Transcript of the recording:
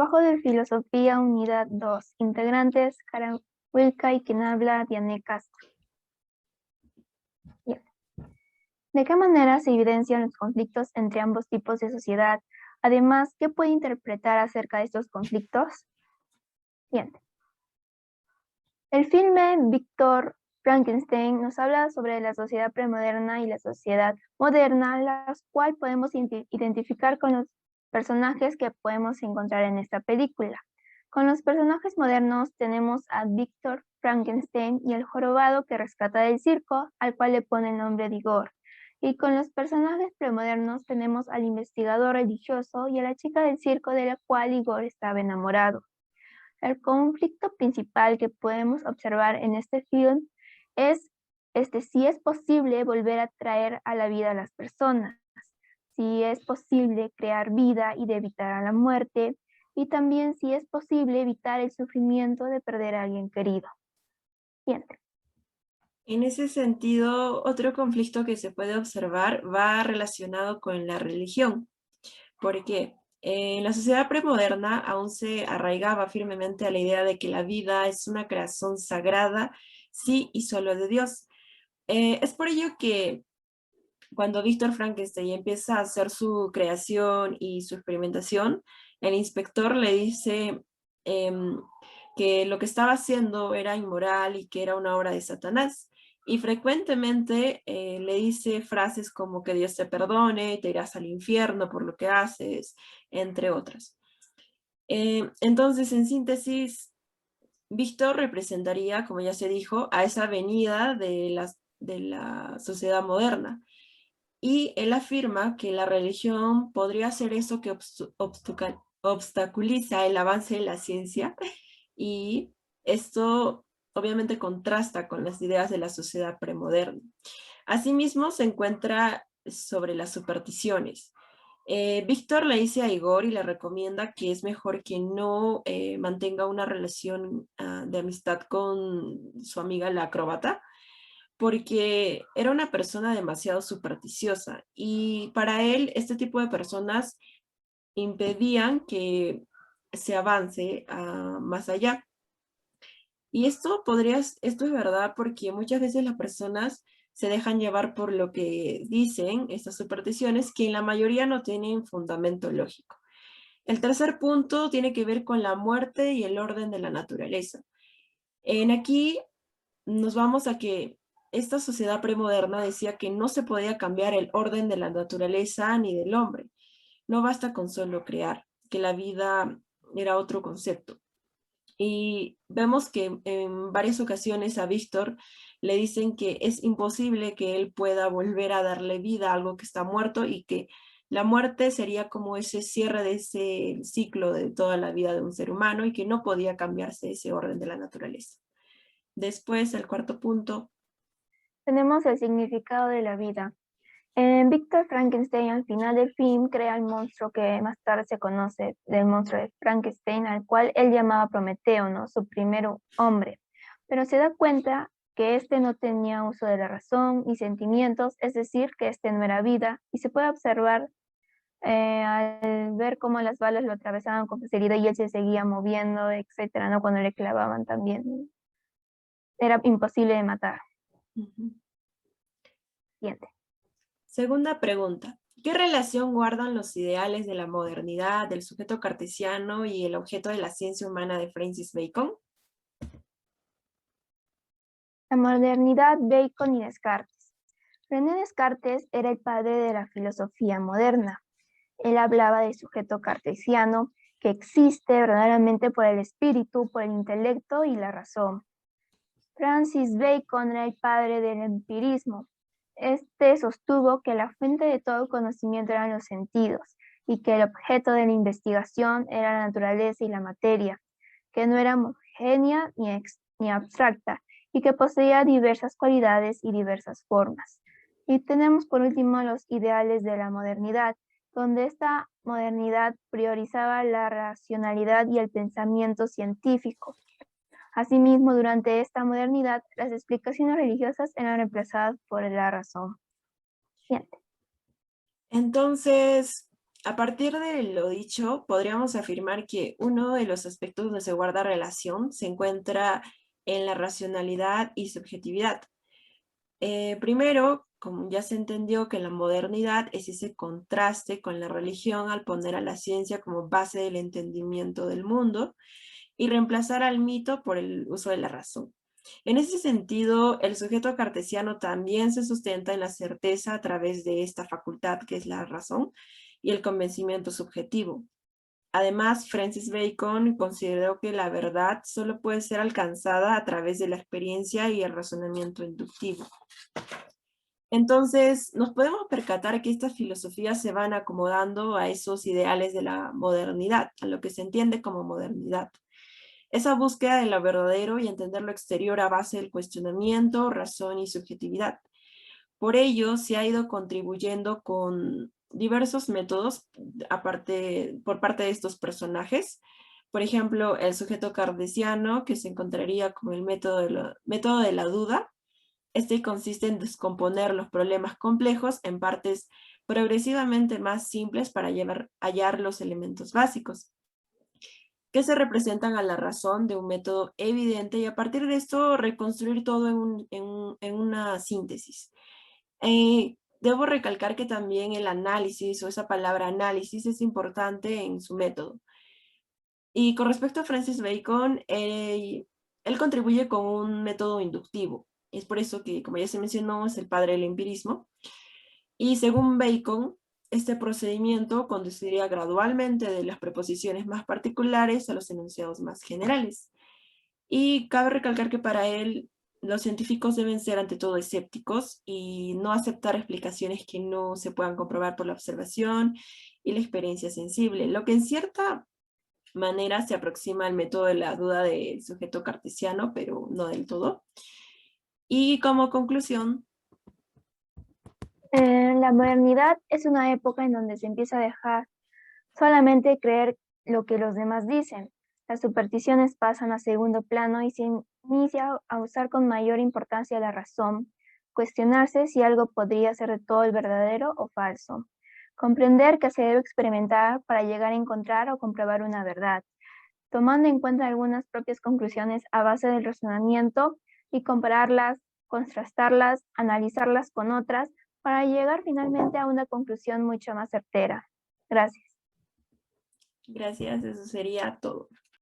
Trabajo de Filosofía, Unidad 2. Integrantes, Karen Wilka y quien habla, Diane Castro. Bien. ¿De qué manera se evidencian los conflictos entre ambos tipos de sociedad? Además, ¿qué puede interpretar acerca de estos conflictos? Bien. El filme Víctor Frankenstein nos habla sobre la sociedad premoderna y la sociedad moderna, las cuales podemos identificar con los personajes que podemos encontrar en esta película. Con los personajes modernos tenemos a Víctor Frankenstein y el jorobado que rescata del circo, al cual le pone el nombre de Igor. Y con los personajes premodernos tenemos al investigador religioso y a la chica del circo de la cual Igor estaba enamorado. El conflicto principal que podemos observar en este film es si es posible volver a traer a la vida a las personas, si es posible crear vida y de evitar a la muerte, y también si es posible evitar el sufrimiento de perder a alguien querido. Siguiente. En ese sentido, otro conflicto que se puede observar va relacionado con la religión, porque en la sociedad premoderna aún se arraigaba firmemente a la idea de que la vida es una creación sagrada, sí y solo de Dios. Es por ello que cuando Víctor Frankenstein empieza a hacer su creación y su experimentación, el inspector le dice em, que lo que estaba haciendo era inmoral y que era una obra de Satanás. Y frecuentemente le dice frases como que Dios te perdone, te irás al infierno por lo que haces, entre otras. Entonces, en síntesis, Víctor representaría, como ya se dijo, a esa venida de la sociedad moderna. Y él afirma que la religión podría ser eso que obstaculiza el avance de la ciencia y esto obviamente contrasta con las ideas de la sociedad premoderna. Asimismo, se encuentra sobre las supersticiones. Víctor le dice a Igor y le recomienda que es mejor que no mantenga una relación de amistad con su amiga la acróbata, porque era una persona demasiado supersticiosa y para él este tipo de personas impedían que se avance más allá. Y esto es verdad porque muchas veces las personas se dejan llevar por lo que dicen estas supersticiones que en la mayoría no tienen fundamento lógico. El tercer punto tiene que ver con la muerte y el orden de la naturaleza. En aquí nos vamos a que esta sociedad premoderna decía que no se podía cambiar el orden de la naturaleza ni del hombre. No basta con solo crear, que la vida era otro concepto. Y vemos que en varias ocasiones a Víctor le dicen que es imposible que él pueda volver a darle vida a algo que está muerto y que la muerte sería como ese cierre de ese ciclo de toda la vida de un ser humano y que no podía cambiarse ese orden de la naturaleza. Después, el cuarto punto. Tenemos el significado de la vida. Víctor Frankenstein al final del film crea el monstruo que más tarde se conoce del monstruo de Frankenstein, al cual él llamaba Prometeo, ¿no? Su primer hombre. Pero se da cuenta que este no tenía uso de la razón y sentimientos, es decir, que este no era vida, y se puede observar al ver cómo las balas lo atravesaban con facilidad y él se seguía moviendo, etcétera, ¿no? Cuando le clavaban también. Era imposible de matar. Siguiente. Segunda pregunta. ¿Qué relación guardan los ideales de la modernidad, del sujeto cartesiano y el objeto de la ciencia humana de Francis Bacon? La modernidad, Bacon y Descartes. René Descartes era el padre de la filosofía moderna. Él hablaba del sujeto cartesiano que existe verdaderamente por el espíritu, por el intelecto y la razón. Francis Bacon era el padre del empirismo. Este sostuvo que la fuente de todo conocimiento eran los sentidos y que el objeto de la investigación era la naturaleza y la materia, que no era homogénea ni abstracta y que poseía diversas cualidades y diversas formas. Y tenemos por último los ideales de la modernidad, donde esta modernidad priorizaba la racionalidad y el pensamiento científico. Asimismo, durante esta modernidad, las explicaciones religiosas eran reemplazadas por la razón. Siguiente. Entonces, A partir de lo dicho, podríamos afirmar que uno de los aspectos donde se guarda relación se encuentra en la racionalidad y subjetividad. Primero, como ya se entendió que la modernidad es ese contraste con la religión al poner a la ciencia como base del entendimiento del mundo y reemplazar al mito por el uso de la razón. En ese sentido, el sujeto cartesiano también se sustenta en la certeza a través de esta facultad que es la razón y el convencimiento subjetivo. Además, Francis Bacon consideró que la verdad solo puede ser alcanzada a través de la experiencia y el razonamiento inductivo. Entonces, nos podemos percatar que estas filosofías se van acomodando a esos ideales de la modernidad, a lo que se entiende como modernidad. Esa búsqueda de lo verdadero y entender lo exterior a base del cuestionamiento, razón y subjetividad. Por ello, se ha ido contribuyendo con diversos métodos por parte de estos personajes. Por ejemplo, el sujeto cartesiano, que se encontraría como el método de la duda. Este consiste en descomponer los problemas complejos en partes progresivamente más simples para hallar los elementos básicos, que se representan a la razón de un método evidente y a partir de esto reconstruir todo en una síntesis. Debo recalcar que también el análisis o esa palabra análisis es importante en su método. Y con respecto a Francis Bacon, él contribuye con un método inductivo. Es por eso que, como ya se mencionó, es el padre del empirismo. Y según Bacon, este procedimiento conduciría gradualmente de las preposiciones más particulares a los enunciados más generales. Y cabe recalcar que para él los científicos deben ser ante todo escépticos y no aceptar explicaciones que no se puedan comprobar por la observación y la experiencia sensible, lo que en cierta manera se aproxima al método de la duda del sujeto cartesiano, pero no del todo. Y como conclusión, La modernidad es una época en donde se empieza a dejar solamente creer lo que los demás dicen. Las supersticiones pasan a segundo plano y se inicia a usar con mayor importancia la razón, cuestionarse si algo podría ser de todo el verdadero o falso, comprender que se debe experimentar para llegar a encontrar o comprobar una verdad, tomando en cuenta algunas propias conclusiones a base del razonamiento y compararlas, contrastarlas, analizarlas con otras para llegar finalmente a una conclusión mucho más certera. Gracias. gracias, eso sería todo.